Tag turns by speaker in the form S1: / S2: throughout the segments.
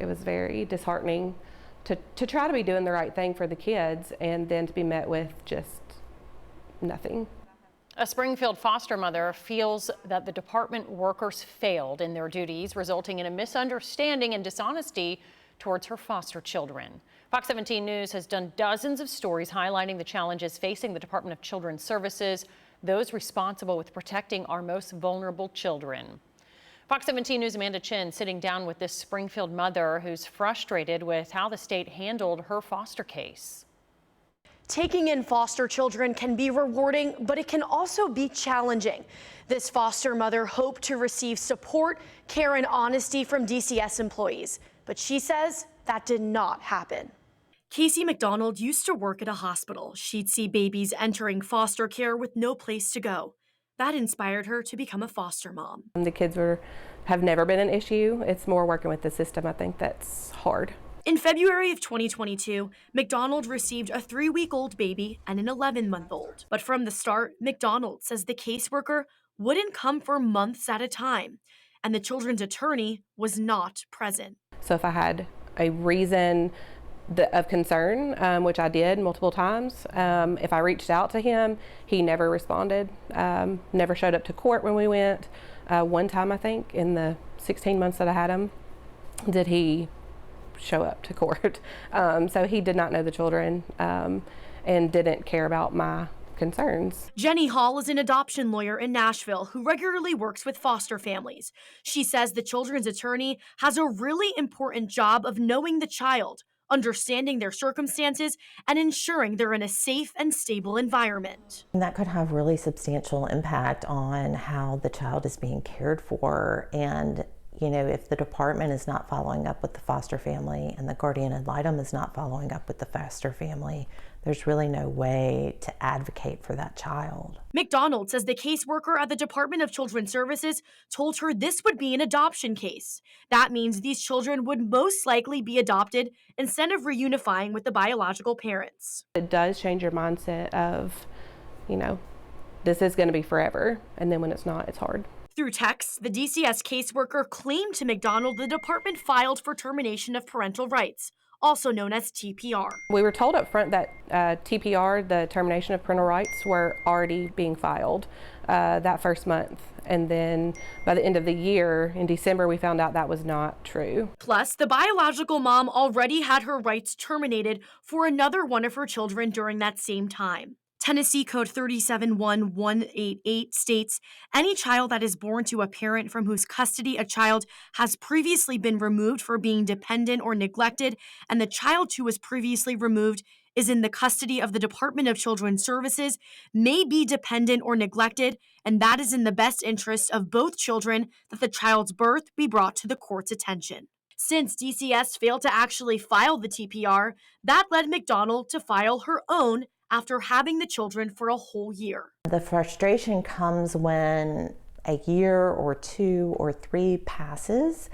S1: was very disheartening to try to be doing the right thing for the kids and then to be met with just nothing.
S2: A Springfield foster mother feels that the department workers failed in their duties, resulting in a misunderstanding and dishonesty towards her foster children. Fox 17 News has done dozens of stories highlighting the challenges facing the Department of Children's Services, those responsible with protecting our most vulnerable children. Fox 17 News' Amanda Chin sitting down with this Springfield mother who's frustrated with how the state handled her foster case.
S3: Taking in foster children can be rewarding, but it can also be challenging. This foster mother hoped to receive support, care, and honesty from DCS employees, but she says that did not happen. Cayce McDonald used to work at a hospital. She'd see babies entering foster care with no place to go. That inspired her to become a foster mom.
S1: The kids have never been an issue. It's more working with the system, I think, that's hard.
S3: In February of 2022, McDonald received a 3-week-old baby and an 11-month-old. But from the start, McDonald says the caseworker wouldn't come for months at a time, and the children's attorney was not present.
S1: So if I had a reason of concern, which I did multiple times, if I reached out to him, he never responded, never showed up to court when we went. One time, I think, in the 16 months that I had him, did he show up to court. So he did not know the children and didn't care about my concerns.
S3: Jenny Hall is an adoption lawyer in Nashville who regularly works with foster families. She says the children's attorney has a really important job of knowing the child, understanding their circumstances, and ensuring they're in a safe and stable environment.
S4: And that could have really substantial impact on how the child is being cared for. And you know, if the department is not following up with the foster family and the guardian ad litem is not following up with the foster family, there's really no way to advocate for that child.
S3: McDonald says the caseworker at the Department of Children's Services told her this would be an adoption case. That means these children would most likely be adopted instead of reunifying with the biological parents.
S1: It does change your mindset of, you know, this is going to be forever, and then when it's not, it's hard.
S3: Through text, the DCS caseworker claimed to McDonald the department filed for termination of parental rights, also known as TPR.
S1: We were told up front that TPR, the termination of parental rights, were already being filed that first month. And then by the end of the year, in December, we found out that was not true.
S3: Plus, the biological mom already had her rights terminated for another one of her children during that same time. Tennessee Code 371188 states, any child that is born to a parent from whose custody a child has previously been removed for being dependent or neglected, and the child who was previously removed is in the custody of the Department of Children's Services, may be dependent or neglected, and that is in the best interest of both children that the child's birth be brought to the court's attention. Since DCS failed to actually file the TPR, that led McDonald to file her own after having the children for a whole year.
S4: The frustration comes when a year or 2 or 3 passes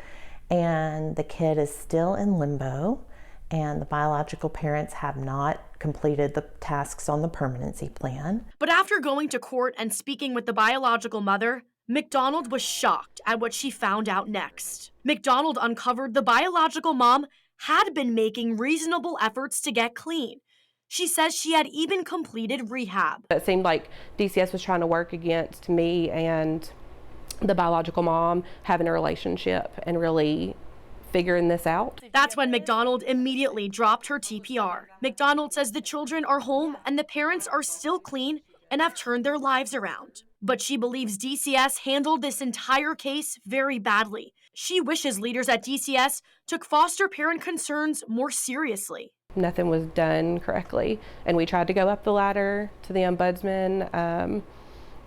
S4: and the kid is still in limbo and the biological parents have not completed the tasks on the permanency plan.
S3: But after going to court and speaking with the biological mother, McDonald was shocked at what she found out next. McDonald uncovered the biological mom had been making reasonable efforts to get clean. She says she had even completed rehab.
S1: It seemed like DCS was trying to work against me and the biological mom having a relationship and really figuring this out.
S3: That's when McDonald immediately dropped her TPR. McDonald says the children are home and the parents are still clean and have turned their lives around. But she believes DCS handled this entire case very badly. She wishes leaders at DCS took foster parent concerns more seriously.
S1: Nothing was done correctly, and we tried to go up the ladder to the ombudsman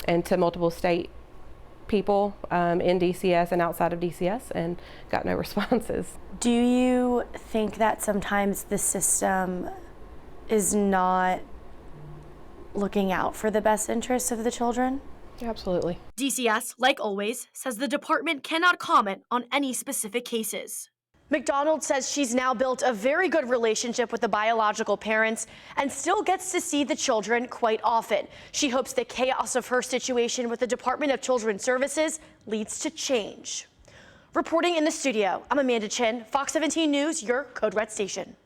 S1: and to multiple state people in DCS and outside of DCS, and got no responses.
S5: Do you think that sometimes the system is not looking out for the best interests of the children?
S1: Absolutely.
S3: DCS, like always, says the department cannot comment on any specific cases. McDonald says she's now built a very good relationship with the biological parents and still gets to see the children quite often. She hopes the chaos of her situation with the Department of Children's Services leads to change. Reporting in the studio, I'm Amanda Chin, Fox 17 News, your Code Red station.